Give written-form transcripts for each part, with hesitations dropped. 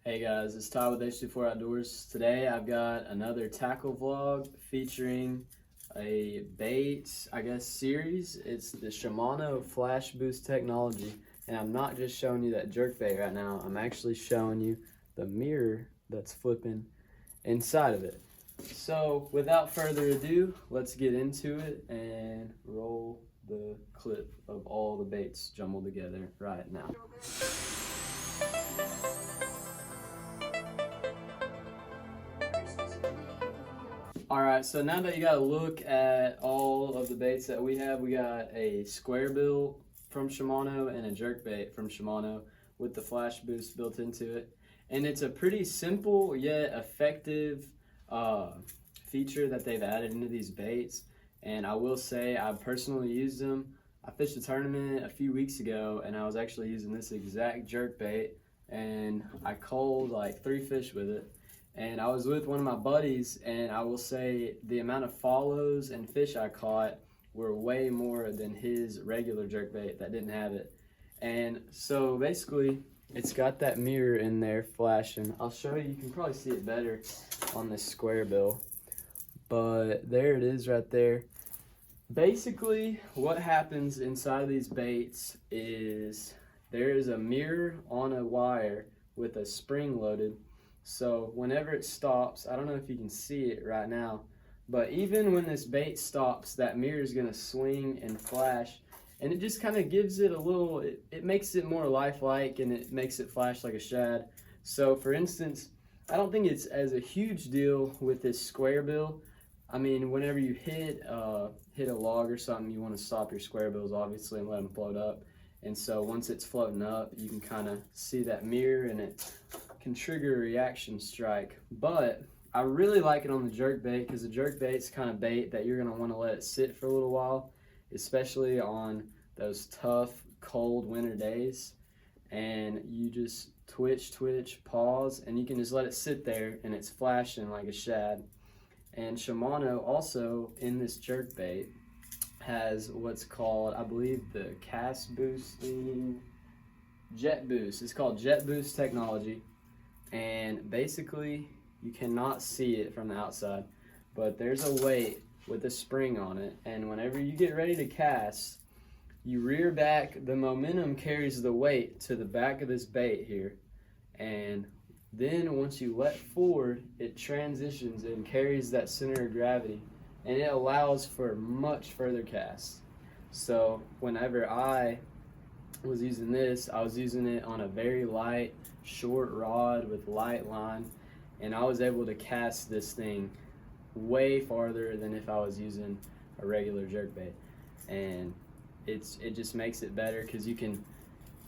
Hey guys, it's Todd with H24 Outdoors. Today I've got another tackle vlog featuring a bait, series. It's the Shimano Flash Boost technology. And I'm not just showing you that jerkbait right now, I'm actually showing you the mirror that's flipping inside of it. So without further ado, let's get into it and roll the clip of all the baits jumbled together right now. Alright, so now that you got a look at all of the baits that we got a square bill from Shimano and a jerkbait from Shimano with the Flash Boost built into it. And it's a pretty simple yet effective feature that they've added into these baits. And I will say I personally used them. I fished a tournament a few weeks ago and I was actually using this exact jerkbait and I culled like 3 fish with it. And I was with one of my buddies, and I will say the amount of follows and fish I caught were way more than his regular jerkbait that didn't have it. And so basically, it's got that mirror in there flashing. I'll show you, you can probably see it better on this square bill. But there it is right there. Basically, what happens inside of these baits is there is a mirror on a wire with a spring loaded. So whenever it stops, I don't know if you can see it right now, but even when this bait stops, that mirror is going to swing and flash, and it just kind of gives it a little, it makes it more lifelike, and it makes it flash like a shad. So for instance, I don't think it's as a huge deal with this square bill. I mean, whenever you hit a log or something, you want to stop your square bills obviously and let them float up. And so once it's floating up, you can kind of see that mirror and it can trigger a reaction strike. But I really like it on the jerkbait because the jerkbait's kind of bait that you're going to want to let it sit for a little while, especially on those tough, cold winter days. And you just twitch, pause, and you can just let it sit there and it's flashing like a shad. And Shimano also in this jerkbait has what's called, I believe, the cast boosting jet boost. It's called jet boost technology, and basically you cannot see it from the outside, but there's a weight with a spring on it, and whenever you get ready to cast, you rear back, the momentum carries the weight to the back of this bait here, and then once you let forward, it transitions and carries that center of gravity, and it allows for much further casts. So whenever I was using this, I was using it on a very light, short rod with light line, and I was able to cast this thing way farther than if I was using a regular jerkbait. And it just makes it better because you can,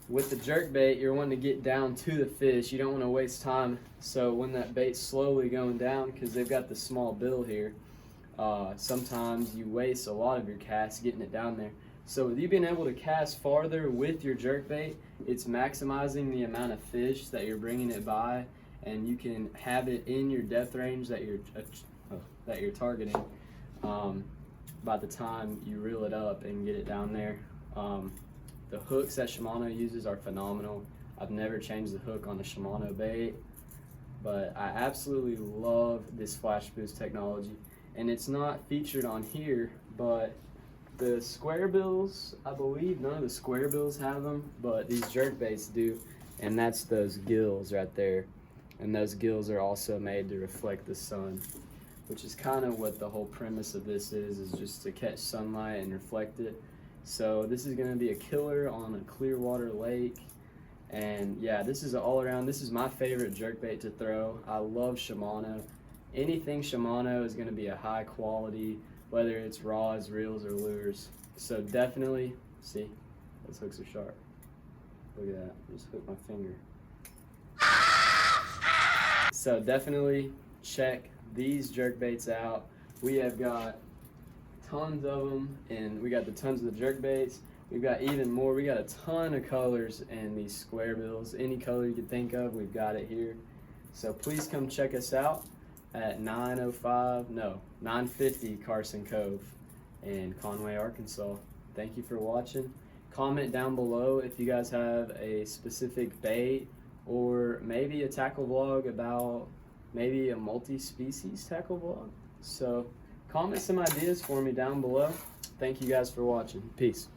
with the jerkbait, you're wanting to get down to the fish. You don't want to waste time. So when that bait's slowly going down, because they've got the small bill here, sometimes you waste a lot of your cast getting it down there. So with you being able to cast farther with your jerkbait, it's maximizing the amount of fish that you're bringing it by, and you can have it in your depth range that you're targeting by the time you reel it up and get it down there. The hooks that Shimano uses are phenomenal. I've never changed the hook on a Shimano bait, but I absolutely love this Flash Boost technology. And it's not featured on here, but the square bills, I believe none of the square bills have them, but these jerkbaits do, and that's those gills right there. And those gills are also made to reflect the sun, which is kind of what the whole premise of this is just to catch sunlight and reflect it. So this is going to be a killer on a clear water lake. And yeah, this is all around, this is my favorite jerkbait to throw. I love Shimano. Anything Shimano is going to be a high quality, whether it's rods, reels, or lures. So definitely, see, those hooks are sharp. Look at that, I just hooked my finger. So definitely check these jerkbaits out. We have got tons of them, and we got the tons of the jerkbaits. We've got even more. We got a ton of colors in these square bills. Any color you can think of, we've got it here. So please come check us out at 950 Carson Cove in Conway, Arkansas. Thank you for watching. Comment down below if you guys have a specific bait or maybe a tackle vlog about maybe a multi-species tackle vlog. So comment some ideas for me down below. Thank you guys for watching. Peace.